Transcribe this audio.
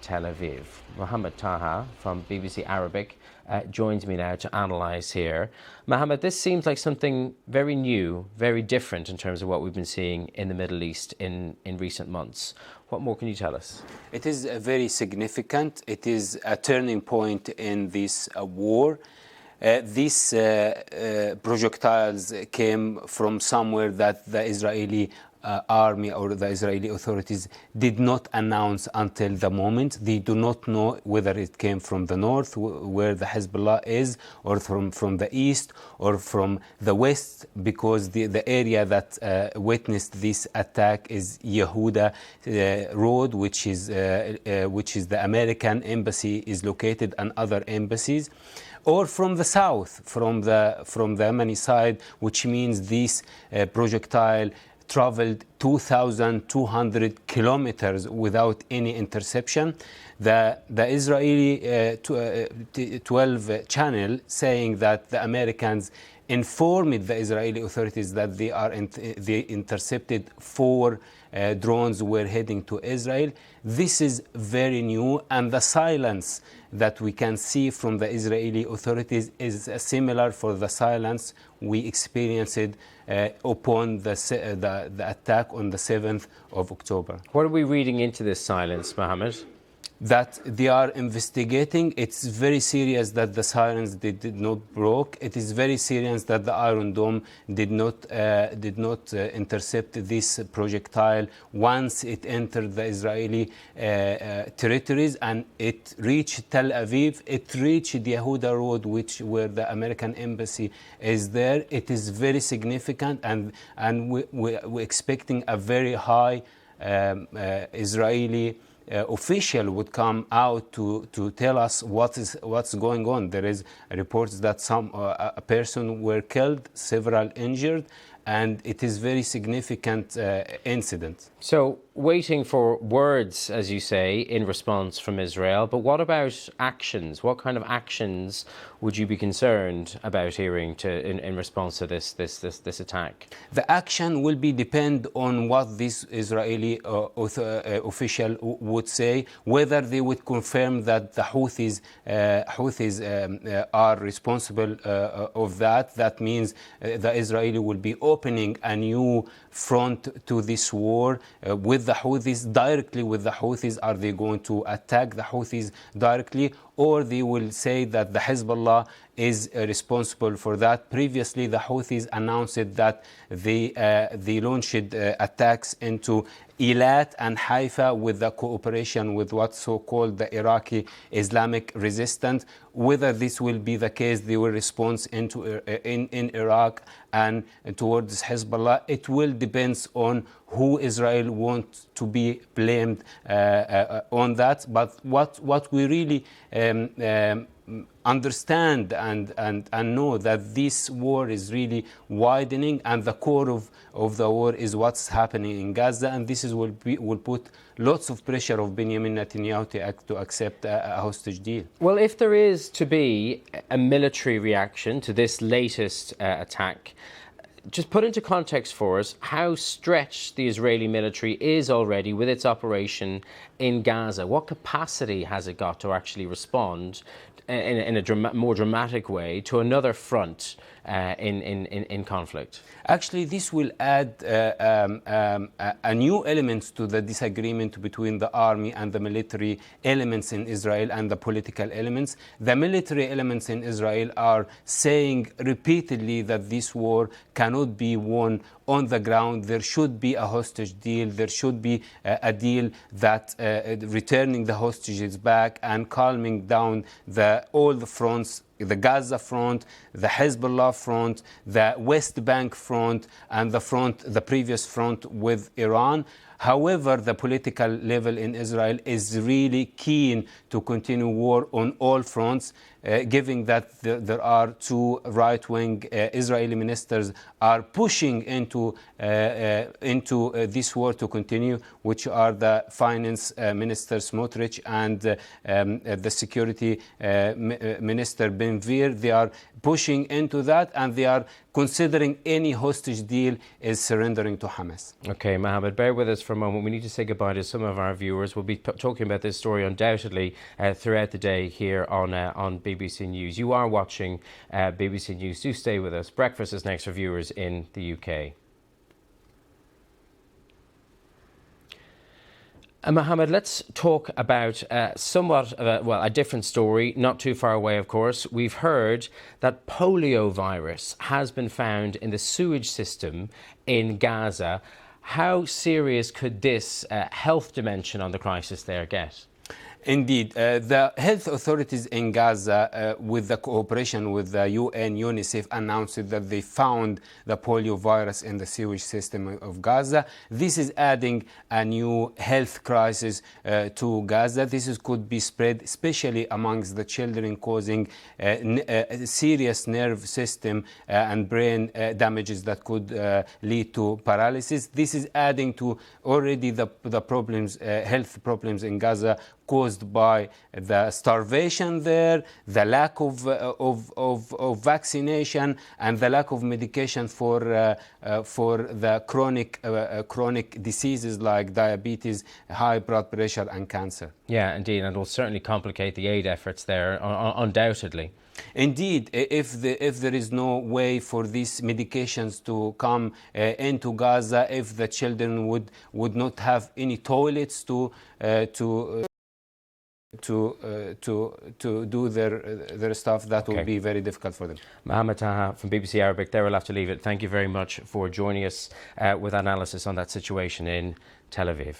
Tel Aviv. Mohamed Taha from BBC Arabic joins me now to analyse here. Mohamed, this seems like something very new, very different in terms of what we've been seeing in the Middle East in recent months. What more can you tell us? It is very significant. It is a turning point in this war. These projectiles came from somewhere that the Israeli army or the Israeli authorities did not announce until the moment. They do not know whether it came from the north, where the Hezbollah is, or from the east, or from the west, because the area that witnessed this attack is Yehuda Road, which is the American embassy is located, and other embassies, or from the south, from the Yemeni side, which means this projectile traveled 2,200 kilometers without any interception. The Israeli 12 channel saying that the Americans informed the Israeli authorities that they intercepted 4 drones were heading to Israel. This is very new, and the silence that we can see from the Israeli authorities is similar for the silence we experienced upon the attack on the 7th of October. What are we reading into this silence, Mohamed? That they are investigating. It's very serious that the silence did not broke. It is very serious that the Iron Dome did not intercept this projectile once it entered the Israeli territories, and it reached Tel Aviv. It reached the Yehuda Road, where the American embassy is there. It is very significant, and we're expecting a very high Israeli official would come out to tell us what's going on. There is reports that a person were killed, several injured, and it is very significant incident. So waiting for words, as you say, in response from Israel, but what about actions? What kind of actions would you be concerned about hearing in response to this attack? The action will depend on what this Israeli official would say, whether they would confirm that the Houthis are responsible of that. That means the Israeli will be opening a new front to this war with the Houthis, directly with the Houthis. Are they going to attack the Houthis directly, or they will say that the Hezbollah is responsible for that? Previously, the Houthis announced that they launched attacks into Eilat and Haifa with the cooperation with what's so-called the Iraqi Islamic Resistance. Whether this will be the case, they will respond in Iraq and towards Hezbollah. It will depend on who Israel wants to be blamed on that. But what we really understand and know that this war is really widening, and the core of the war is what's happening in Gaza, and this will put lots of pressure of Benjamin Netanyahu to accept a hostage deal. Well, if there is to be a military reaction to this latest attack, just put into context for us how stretched the Israeli military is already with its operation in Gaza. What capacity has it got to actually respond in a more dramatic way to another front in conflict? Actually, this will add a new element to the disagreement between the army and the military elements in Israel and the political elements. The military elements in Israel are saying repeatedly that this war cannot be won on the ground. There should be a hostage deal. There should be a deal that returning the hostages back and calming down all the fronts, the Gaza front, the Hezbollah front, the West Bank front, and the previous front with Iran. However, the political level in Israel is really keen to continue war on all fronts, given that there are 2 right-wing Israeli ministers are pushing into this war to continue, which are the finance minister Smotrich and the security minister Ben Gvir, they are pushing into that, and they are considering any hostage deal is surrendering to Hamas. Okay, Mohamed, bear with us for a moment. We need to say goodbye to some of our viewers. We'll be talking about this story undoubtedly throughout the day here on BBC News. You are watching BBC News. Do stay with us. Breakfast is next for viewers in the UK. Mohamed, let's talk about somewhat of a different story, not too far away, of course. We've heard that polio virus has been found in the sewage system in Gaza. How serious could this health dimension on the crisis there get? Indeed, the health authorities in Gaza, with the cooperation with the UN, UNICEF, announced that they found the polio virus in the sewage system of Gaza. This is adding a new health crisis to Gaza. Could be spread, especially amongst the children, causing serious nerve system and brain damages that could lead to paralysis. This is adding to already the problems, health problems in Gaza, caused by the starvation there, the lack of vaccination, and the lack of medication for the chronic diseases like diabetes, high blood pressure, and cancer. Yeah, indeed, and it will certainly complicate the aid efforts there, undoubtedly. Indeed, if there is no way for these medications to come into Gaza, if the children would not have any toilets to do their stuff, that will be very difficult for them. Mohamed Taha from BBC Arabic, there we'll have to leave it. Thank you very much for joining us with analysis on that situation in Tel Aviv.